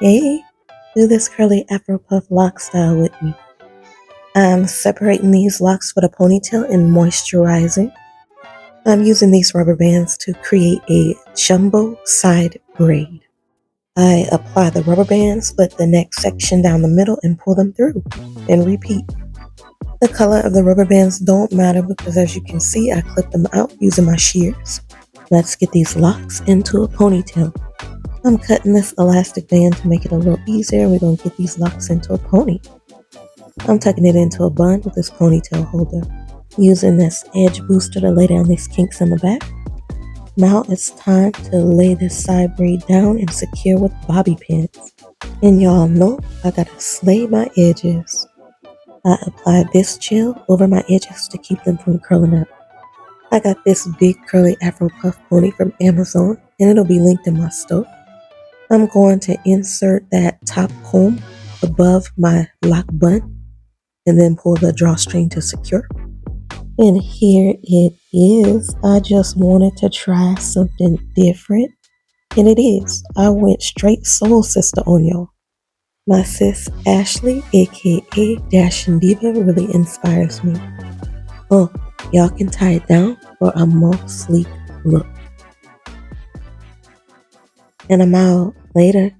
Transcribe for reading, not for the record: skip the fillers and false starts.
Hey, do this curly Afro puff lock style with me. I'm separating these locks with a ponytail and moisturizing. I'm using these rubber bands to create a jumbo side braid. I apply the rubber bands, split the neck section down the middle and pull them through, and repeat. The color of the rubber bands don't matter because as you can see, I clip them out using my shears. Let's get these locks into a ponytail. I'm cutting this elastic band to make it a little easier. We're going to get these locks into a pony. I'm tucking it into a bun with this ponytail holder. Using this edge booster to lay down these kinks in the back. Now it's time to lay this side braid down and secure with bobby pins. And y'all know I gotta slay my edges. I apply this gel over my edges to keep them from curling up. I got this big curly Afro puff pony from Amazon and it'll be linked in my store. I'm going to insert that top comb above my lock bun and then pull the drawstring to secure. And here it is. I just wanted to try something different. And it is. I went straight soul sister on y'all. My sis Ashley, aka Dash and Diva, really inspires me. Oh, y'all can tie it down for a more sleek look. And I'm out. Later.